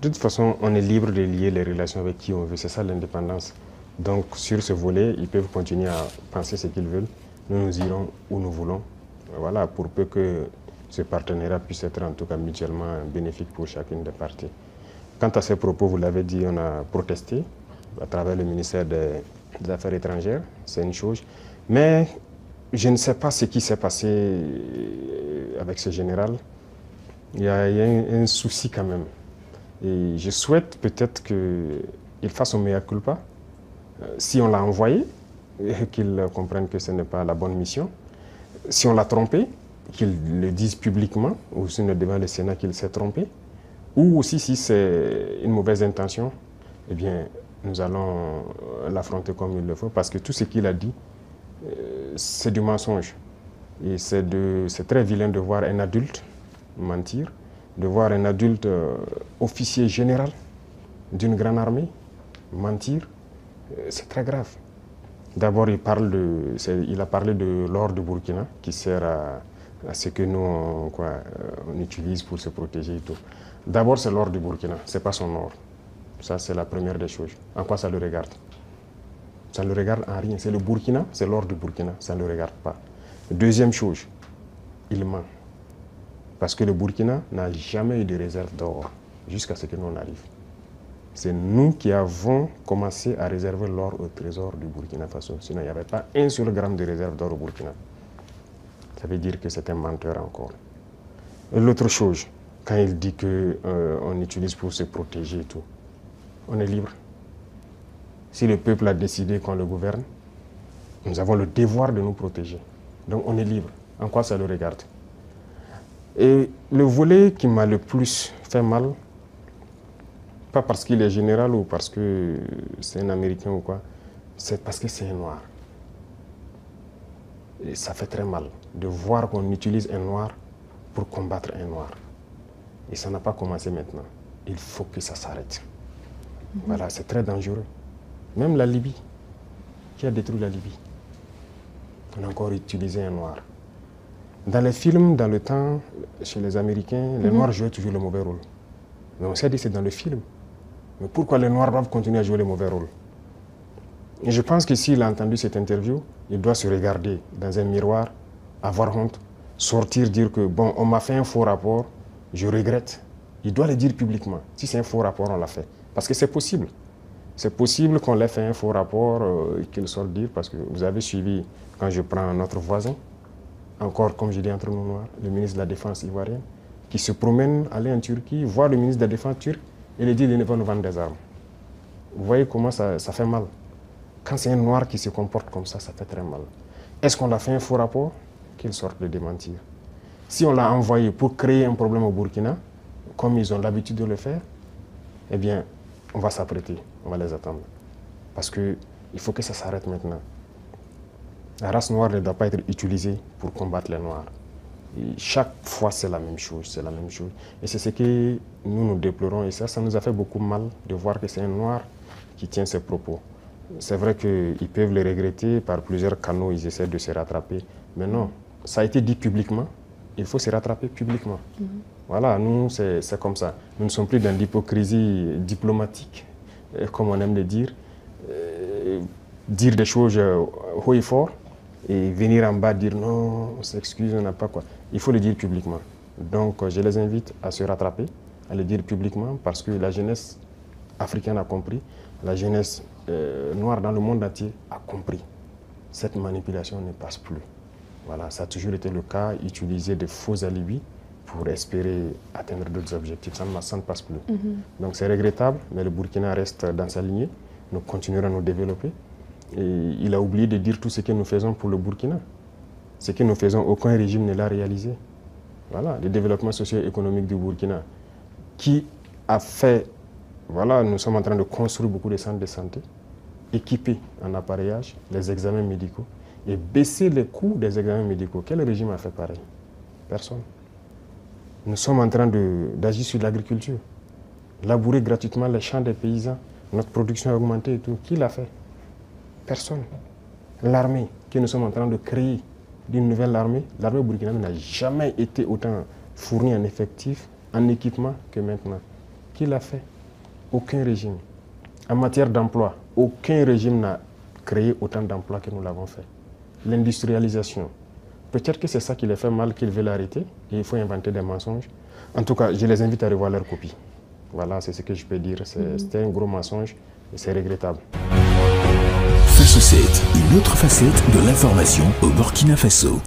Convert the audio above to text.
De toute façon, on est libre de lier les relations avec qui on veut. C'est ça l'indépendance. Donc, sur ce volet, ils peuvent continuer à penser ce qu'ils veulent. Nous irons où nous voulons. Voilà, pour peu que ce partenariat puisse être en tout cas mutuellement bénéfique pour chacune des parties. Quant à ces propos, vous l'avez dit, on a protesté à travers le ministère des Affaires étrangères. C'est une chose. Mais je ne sais pas ce qui s'est passé avec ce général. Il y a un souci quand même. Et je souhaite peut-être qu'il fasse son mea culpa. Si on l'a envoyé, qu'il comprenne que ce n'est pas la bonne mission. Si on l'a trompé, qu'il le dise publiquement, ou sinon devant le Sénat qu'il s'est trompé. Ou aussi si c'est une mauvaise intention, eh bien, nous allons l'affronter comme il le faut. Parce que tout ce qu'il a dit, c'est du mensonge. Et c'est très vilain de voir un adulte mentir, de voir un adulte officier général d'une grande armée mentir. C'est très grave. D'abord, il a parlé de l'or du Burkina qui sert à ce que nous on utilise pour se protéger et tout. D'abord, c'est l'or du Burkina, ce n'est pas son or. Ça, c'est la première des choses. En quoi ça le regarde? Ça ne le regarde en rien. C'est le Burkina, c'est l'or du Burkina, ça ne le regarde pas. Deuxième chose, il ment. Parce que le Burkina n'a jamais eu de réserve d'or jusqu'à ce que nous on arrive. C'est nous qui avons commencé à réserver l'or au trésor du Burkina Faso. Sinon, il n'y avait pas un seul gramme de réserve d'or au Burkina. Ça veut dire que c'est un menteur encore. Et l'autre chose, quand il dit qu'on utilise pour se protéger et tout, on est libre. Si le peuple a décidé qu'on le gouverne, nous avons le devoir de nous protéger. Donc on est libre. En quoi ça le regarde? Et le volet qui m'a le plus fait mal, pas parce qu'il est général ou parce que c'est un Américain ou quoi, c'est parce que c'est un noir. Et ça fait très mal de voir qu'on utilise un noir pour combattre un noir. Et ça n'a pas commencé maintenant. Il faut que ça s'arrête. Voilà, c'est très dangereux. Même la Libye, qui a détruit la Libye, on a encore utilisé un noir. Dans les films, dans le temps, chez les Américains, les Noirs jouaient toujours le mauvais rôle. Mais on s'est dit que c'est dans le film. Mais pourquoi les Noirs doivent continuer à jouer le mauvais rôle? Et je pense que s'il a entendu cette interview, il doit se regarder dans un miroir, avoir honte, sortir, dire que bon, on m'a fait un faux rapport, je regrette. Il doit le dire publiquement. Si c'est un faux rapport, on l'a fait. Parce que c'est possible. C'est possible qu'on l'ait fait un faux rapport et qu'il sorte dire, parce que vous avez suivi, quand je prends notre voisin, encore, comme je dis entre nous noirs, le ministre de la Défense ivoirien, qui se promène, aller en Turquie, voir le ministre de la Défense turc et lui dit qu'il va nous vendre des armes. Vous voyez comment ça fait mal. Quand c'est un noir qui se comporte comme ça fait très mal. Est-ce qu'on l'a fait un faux rapport? Qu'il sorte de démentir. Si on l'a envoyé pour créer un problème au Burkina, comme ils ont l'habitude de le faire, eh bien, on va s'apprêter, on va les attendre. Parce qu'il faut que ça s'arrête maintenant. La race noire ne doit pas être utilisée pour combattre les noirs. Et chaque fois, c'est la même chose, c'est la même chose. Et c'est ce que nous déplorons. Et ça nous a fait beaucoup mal de voir que c'est un noir qui tient ces propos. C'est vrai qu'ils peuvent le regretter, par plusieurs canaux, ils essaient de se rattraper. Mais non, ça a été dit publiquement, il faut se rattraper publiquement. Voilà, nous, c'est comme ça. Nous ne sommes plus dans l'hypocrisie diplomatique, comme on aime le dire. Dire des choses haut et fort, et venir en bas dire non, on s'excuse, on n'a pas quoi. Il faut le dire publiquement. Donc, je les invite à se rattraper, à le dire publiquement, parce que la jeunesse africaine a compris, la jeunesse noire dans le monde entier a compris. Cette manipulation ne passe plus. Voilà, ça a toujours été le cas, utiliser de faux alibis pour espérer atteindre d'autres objectifs. Ça ne passe plus. Donc c'est regrettable, mais le Burkina reste dans sa lignée. Nous continuerons à nous développer. Et il a oublié de dire tout ce que nous faisons pour le Burkina. Ce que nous faisons, aucun régime ne l'a réalisé. Voilà, le développement socio-économique du Burkina, qui a fait, voilà, nous sommes en train de construire beaucoup de centres de santé, équipés en appareillage, les examens médicaux, et baisser les coûts des examens médicaux. Quel régime a fait pareil? Personne. Nous sommes en train d'agir sur l'agriculture, labourer gratuitement les champs des paysans, notre production a augmenté et tout. Qui l'a fait? Personne. L'armée que nous sommes en train de créer, d'une nouvelle armée, l'armée burkinabé n'a jamais été autant fournie en effectifs, en équipement que maintenant. Qui l'a fait? aucun régime. En matière d'emploi, aucun régime n'a créé autant d'emplois que nous l'avons fait. L'industrialisation, peut-être que c'est ça qui les fait mal, qu'ils veulent arrêter, et il faut inventer des mensonges. En tout cas, je les invite à revoir leur copie. Voilà, c'est ce que je peux dire. C'était un gros mensonge et c'est regrettable. Face au 7, une autre facette de l'information au Burkina Faso.